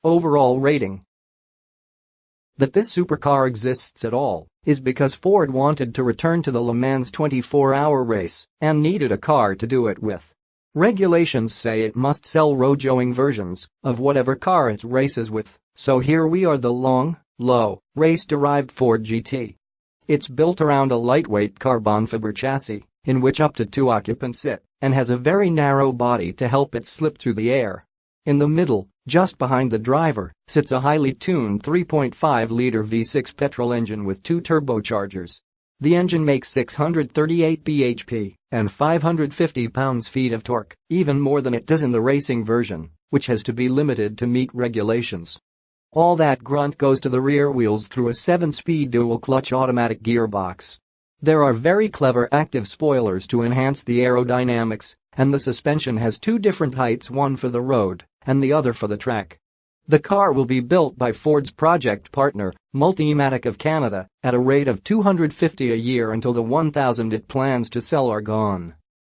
Overall rating. That this supercar exists at all is because Ford wanted to return to the Le Mans 24-hour race and needed a car to do it with. Regulations say it must sell road-showing versions of whatever car it races with, so here we are, the long, low, race-derived Ford GT. It's built around a lightweight carbon fiber chassis in which up to 2 occupants sit and has a very narrow body to help it slip through the air. In the middle, just behind the driver, sits a highly tuned 3.5-liter V6 petrol engine with 2 turbochargers. The engine makes 638 bhp and 550 pounds-feet of torque, even more than it does in the racing version, which has to be limited to meet regulations. All that grunt goes to the rear wheels through a 7-speed dual-clutch automatic gearbox. There are very clever active spoilers to enhance the aerodynamics, and the suspension has 2 different heights, one for the road and the other for the track. The car will be built by Ford's project partner, Multimatic of Canada, at a rate of $250 a year until the 1,000 it plans to sell are gone.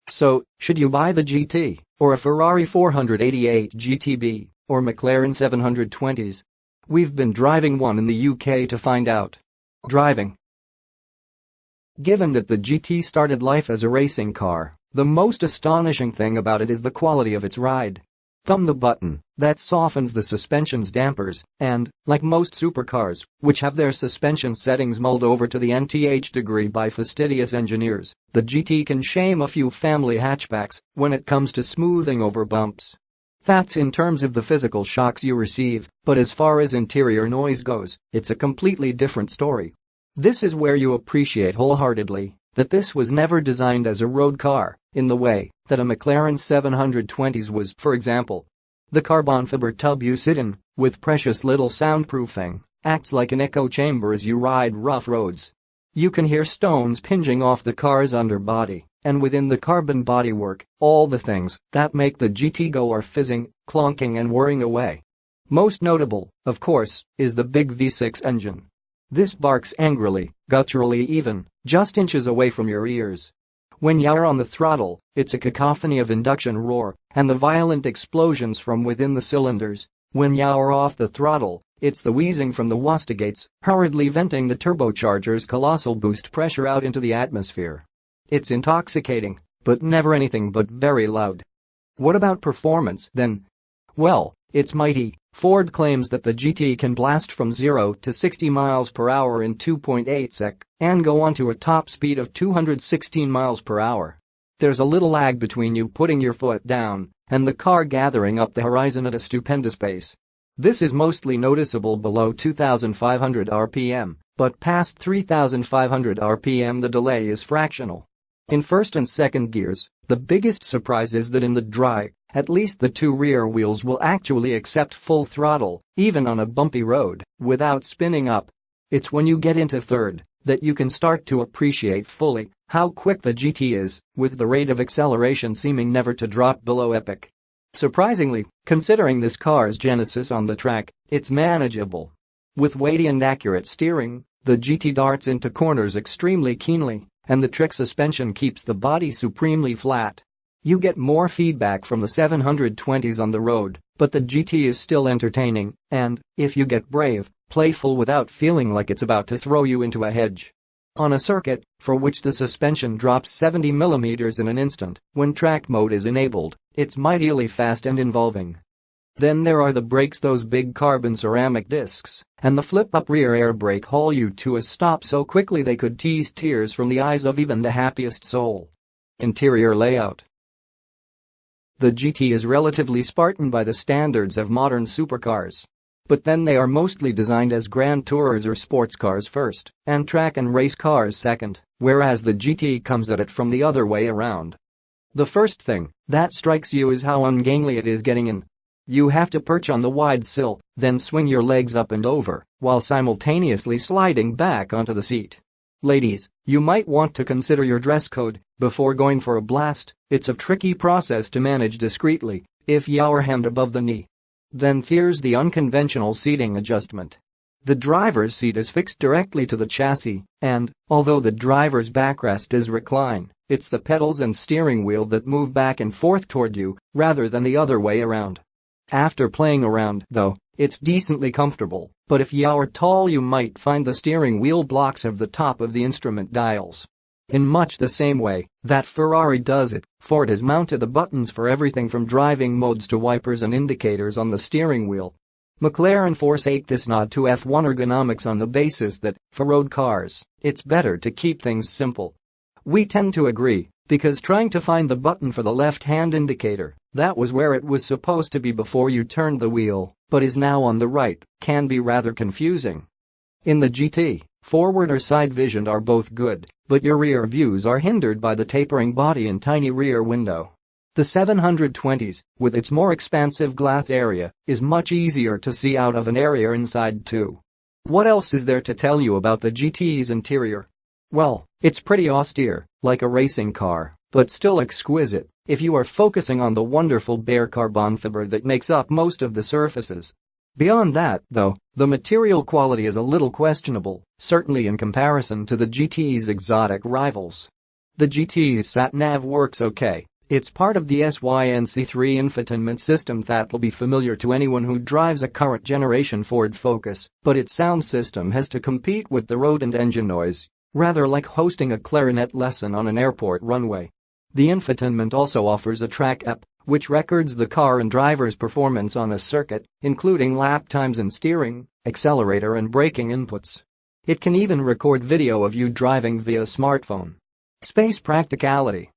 So, should you buy the GT, or a Ferrari 488 GTB, or McLaren 720s? We've been driving one in the UK to find out. Driving. Given that the GT started life as a racing car, the most astonishing thing about it is the quality of its ride. Thumb the button that softens the suspension's dampers and, like most supercars, which have their suspension settings mulled over to the nth degree by fastidious engineers, the GT can shame a few family hatchbacks when it comes to smoothing over bumps. That's in terms of the physical shocks you receive, but as far as interior noise goes, it's a completely different story. This is where you appreciate wholeheartedly that this was never designed as a road car, in the way that a McLaren 720s was, for example. The carbon fiber tub you sit in, with precious little soundproofing, acts like an echo chamber as you ride rough roads. You can hear stones pinging off the car's underbody, and within the carbon bodywork, all the things that make the GT go are fizzing, clonking and whirring away. Most notable, of course, is the big V6 engine. This barks angrily, gutturally even, just inches away from your ears. When you're on the throttle, it's a cacophony of induction roar and the violent explosions from within the cylinders. When you're off the throttle, it's the wheezing from the wastigates, hurriedly venting the turbocharger's colossal boost pressure out into the atmosphere. It's intoxicating, but never anything but very loud. What about performance, then? Well, it's mighty. Ford claims that the GT can blast from 0 to 60 miles per hour in 2.8 sec and go on to a top speed of 216 miles per hour. There's a little lag between you putting your foot down and the car gathering up the horizon at a stupendous pace. This is mostly noticeable below 2,500 RPM, but past 3,500 RPM the delay is fractional. In first and second gears, the biggest surprise is that in the dry, at least the 2 rear wheels will actually accept full throttle, even on a bumpy road, without spinning up. It's when you get into third that you can start to appreciate fully how quick the GT is, with the rate of acceleration seeming never to drop below epic. Surprisingly, considering this car's genesis on the track, it's manageable. With weighty and accurate steering, the GT darts into corners extremely keenly, and the trick suspension keeps the body supremely flat. You get more feedback from the 720s on the road, but the GT is still entertaining and, if you get brave, playful without feeling like it's about to throw you into a hedge. On a circuit, for which the suspension drops 70 mm in an instant, when track mode is enabled, it's mightily fast and involving. Then there are the brakes, those big carbon ceramic discs, and the flip-up rear air brake haul you to a stop so quickly they could tease tears from the eyes of even the happiest soul. Interior layout. The GT is relatively Spartan by the standards of modern supercars. But then they are mostly designed as Grand Tours or sports cars first, and track and race cars second, whereas the GT comes at it from the other way around. The first thing that strikes you is how ungainly it is getting in. You have to perch on the wide sill, then swing your legs up and over, while simultaneously sliding back onto the seat. Ladies, you might want to consider your dress code before going for a blast. It's a tricky process to manage discreetly if you're hemmed above the knee. Then here's the unconventional seating adjustment. The driver's seat is fixed directly to the chassis, and, although the driver's backrest is reclined, it's the pedals and steering wheel that move back and forth toward you, rather than the other way around. After playing around, though, It's decently comfortable, but if you are tall you might find the steering wheel blocks of the top of the instrument dials. In much the same way that Ferrari does it, Ford has mounted the buttons for everything from driving modes to wipers and indicators on the steering wheel. McLaren forsake this nod to F1 ergonomics on the basis that, for road cars, it's better to keep things simple. We tend to agree, because trying to find the button for the left-hand indicator, that was where it was supposed to be before you turned the wheel, but is now on the right, can be rather confusing. In the GT, forward or side vision are both good, but your rear views are hindered by the tapering body and tiny rear window. The 720s, with its more expansive glass area, is much easier to see out of an area inside too. What else is there to tell you about the GT's interior? Well, it's pretty austere, like a racing car, but still exquisite if you are focusing on the wonderful bare carbon fiber that makes up most of the surfaces. Beyond that, though, the material quality is a little questionable, certainly in comparison to the GT's exotic rivals. The GT's sat-nav works okay. It's part of the SYNC3 infotainment system that'll be familiar to anyone who drives a current generation Ford Focus, but its sound system has to compete with the road and engine noise, rather like hosting a clarinet lesson on an airport runway. The infotainment also offers a track app, which records the car and driver's performance on a circuit, including lap times and steering, accelerator and braking inputs. It can even record video of you driving via smartphone. Space practicality.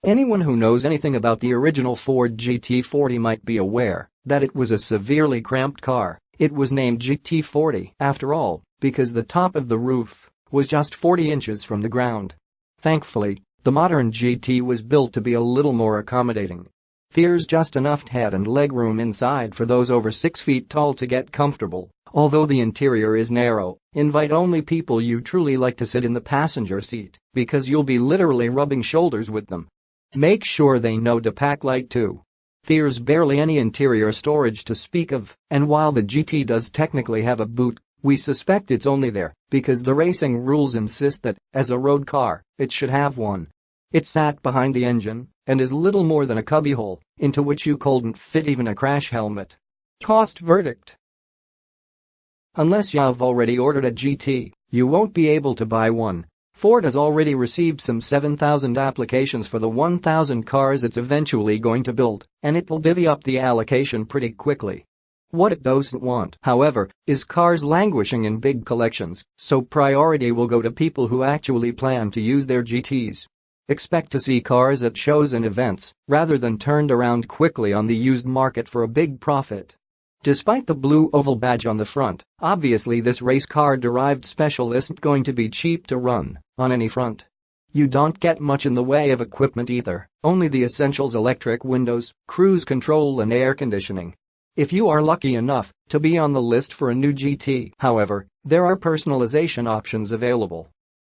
Anyone who knows anything about the original Ford GT40 might be aware that it was a severely cramped car. It was named GT40, after all, because the top of the roof was just 40 inches from the ground. Thankfully, the modern GT was built to be a little more accommodating. There's just enough head and leg room inside for those over 6 feet tall to get comfortable. Although the interior is narrow, invite only people you truly like to sit in the passenger seat, because you'll be literally rubbing shoulders with them. Make sure they know to pack light too. There's barely any interior storage to speak of, and while the GT does technically have a boot, we suspect it's only there because the racing rules insist that, as a road car, it should have one. It sat behind the engine and is little more than a cubbyhole into which you couldn't fit even a crash helmet. Cost verdict. Unless you've already ordered a GT, you won't be able to buy one. Ford has already received some 7,000 applications for the 1,000 cars it's eventually going to build, and it will divvy up the allocation pretty quickly. What it doesn't want, however, is cars languishing in big collections, so priority will go to people who actually plan to use their GTs. Expect to see cars at shows and events, rather than turned around quickly on the used market for a big profit. Despite the blue oval badge on the front, obviously this race car-derived special isn't going to be cheap to run on any front. You don't get much in the way of equipment either, only the essentials: electric windows, cruise control and air conditioning. If you are lucky enough to be on the list for a new GT, however, there are personalization options available.